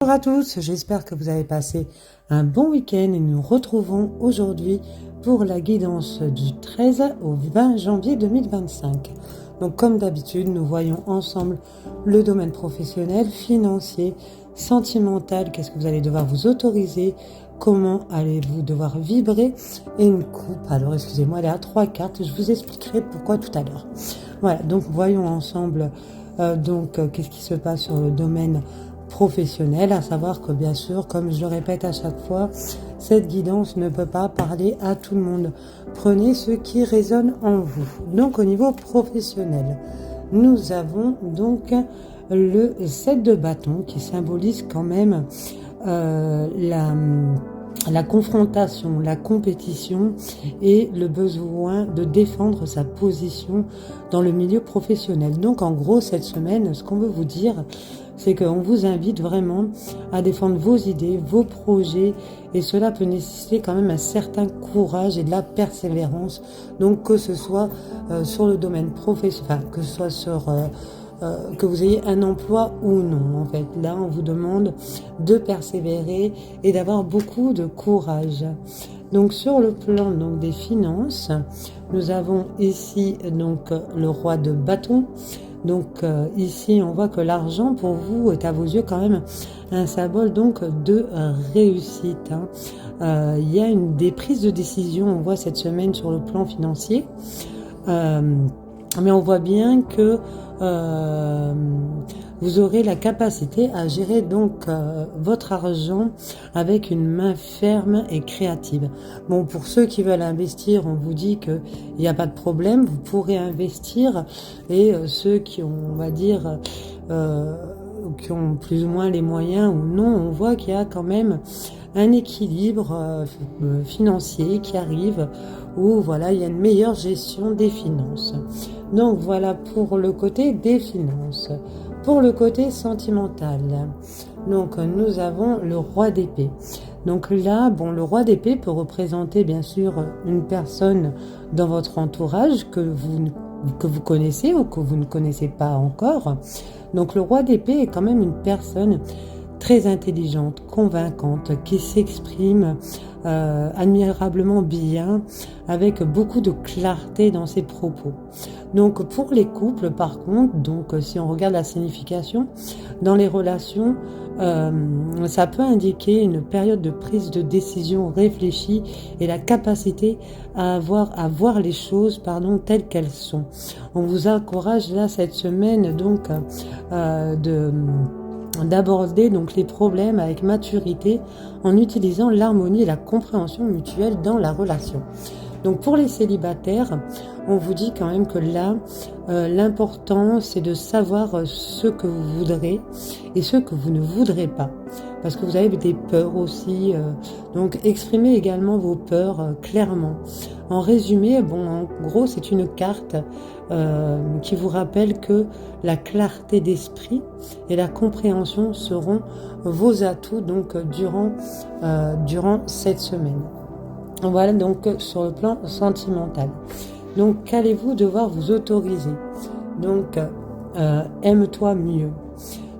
Bonjour à tous, j'espère que vous avez passé un bon week-end et nous nous retrouvons aujourd'hui pour la guidance du 13 au 20 janvier 2025. Donc comme d'habitude, nous voyons ensemble le domaine professionnel, financier, sentimental, qu'est-ce que vous allez devoir vous autoriser, comment allez-vous devoir vibrer et une coupe. Alors excusez-moi, elle est à 3 cartes, je vous expliquerai pourquoi tout à l'heure. Voilà, donc voyons ensemble qu'est-ce qui se passe sur le domaine professionnel, à savoir que bien sûr, comme je le répète à chaque fois, cette guidance ne peut pas parler à tout le monde. Prenez ce qui résonne en vous. Donc au niveau professionnel, nous avons donc le 7 de bâton qui symbolise quand même la confrontation, la compétition et le besoin de défendre sa position dans le milieu professionnel. Donc en gros, cette semaine, ce qu'on veut vous dire, c'est qu'on vous invite vraiment à défendre vos idées, vos projets, et cela peut nécessiter quand même un certain courage et de la persévérance. Donc que ce soit sur le domaine professionnel, que ce soit sur que vous ayez un emploi ou non. En fait, là, on vous demande de persévérer et d'avoir beaucoup de courage. Donc sur le plan des finances, nous avons ici le roi de bâton. Donc ici, on voit que l'argent pour vous est à vos yeux quand même un symbole de réussite. Il y a des prises de décision, on voit cette semaine sur le plan financier, mais on voit bien que vous aurez la capacité à gérer votre argent avec une main ferme et créative. Bon, pour ceux qui veulent investir, on vous dit qu'il n'y a pas de problème, vous pourrez investir, et ceux qui ont, on va dire, qui ont plus ou moins les moyens ou non, on voit qu'il y a quand même un équilibre financier qui arrive, où voilà, il y a une meilleure gestion des finances. Donc voilà pour le côté des finances. Pour le côté sentimental, donc nous avons le roi d'épée. Donc là, bon, le roi d'épée peut représenter bien sûr une personne dans votre entourage que vous connaissez ou que vous ne connaissez pas encore. Donc le roi d'épée est quand même une personne très intelligente, convaincante, qui s'exprime admirablement bien, avec beaucoup de clarté dans ses propos. Donc pour les couples, par contre, si on regarde la signification, dans les relations, ça peut indiquer une période de prise de décision réfléchie et la capacité à voir les choses telles qu'elles sont. On vous encourage là cette semaine d'aborder les problèmes avec maturité en utilisant l'harmonie et la compréhension mutuelle dans la relation. Donc pour les célibataires, on vous dit quand même que là, l'important c'est de savoir ce que vous voudrez et ce que vous ne voudrez pas. Parce que vous avez des peurs aussi, donc exprimez également vos peurs clairement. En résumé, en gros, c'est une carte qui vous rappelle que la clarté d'esprit et la compréhension seront vos atouts durant cette semaine. Voilà donc sur le plan sentimental. Donc qu'allez-vous devoir vous autoriser? Aime-toi mieux.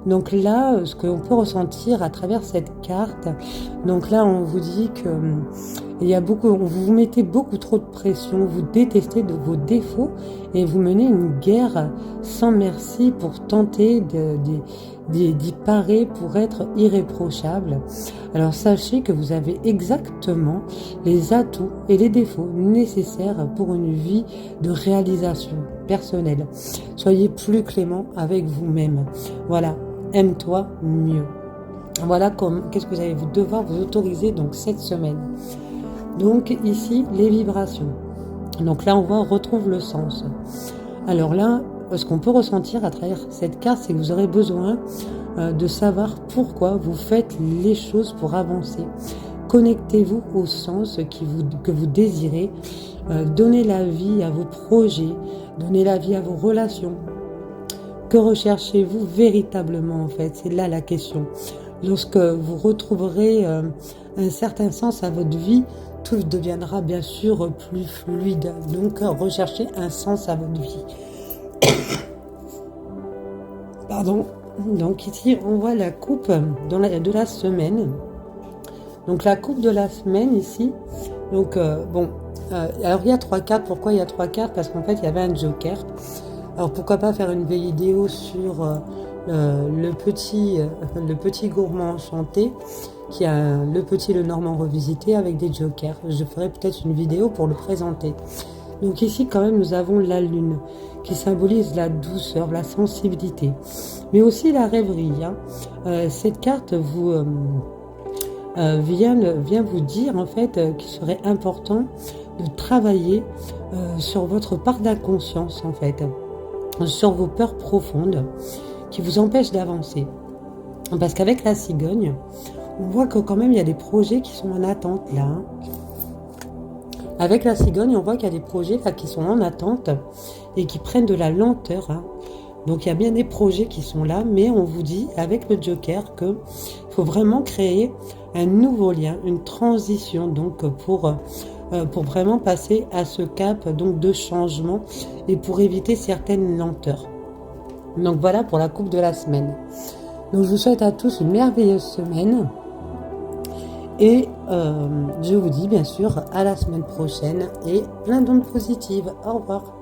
Donc là, ce qu'on peut ressentir à travers cette carte, donc là on vous dit que vous mettez beaucoup trop de pression, vous détestez vos défauts et vous menez une guerre sans merci pour tenter d'y parer, pour être irréprochable. Alors sachez que vous avez exactement les atouts et les défauts nécessaires pour une vie de réalisation personnelle. Soyez plus clément avec vous-même. Voilà, aime-toi mieux. Voilà qu'est-ce que vous allez devoir vous autoriser cette semaine. Donc ici, les vibrations. Donc là, on retrouve le sens. Alors là, ce qu'on peut ressentir à travers cette carte, c'est que vous aurez besoin de savoir pourquoi vous faites les choses pour avancer. Connectez-vous au sens que vous désirez. Donnez la vie à vos projets, donnez la vie à vos relations. Que recherchez-vous véritablement en fait? C'est là la question. Lorsque vous retrouverez un certain sens à votre vie, tout deviendra bien sûr plus fluide. Donc recherchez un sens à votre vie. Pardon. Donc ici, on voit la coupe de la semaine. Donc la coupe de la semaine ici. Donc alors il y a 3 cartes. Pourquoi il y a 3 cartes? Parce qu'en fait, il y avait un joker. Alors pourquoi pas faire une vidéo sur le petit gourmand enchanté qui a le petit le normand revisité avec des jokers. Je ferai peut-être une vidéo pour le présenter. Donc ici quand même nous avons la lune qui symbolise la douceur, la sensibilité, mais aussi la rêverie. Cette carte vient vous dire en fait qu'il serait important de travailler sur votre part d'inconscience en fait, sur vos peurs profondes qui vous empêchent d'avancer. Parce qu'avec la cigogne, on voit que quand même il y a des projets qui sont en attente là. Avec la cigogne, on voit qu'il y a des projets là qui sont en attente et qui prennent de la lenteur. Donc il y a bien des projets qui sont là, mais on vous dit avec le joker qu'il faut vraiment créer un nouveau lien, une transition donc pour vraiment passer à ce cap donc de changement et pour éviter certaines lenteurs. Donc voilà pour la coupe de la semaine. Donc je vous souhaite à tous une merveilleuse semaine et je vous dis bien sûr à la semaine prochaine et plein d'ondes positives. Au revoir.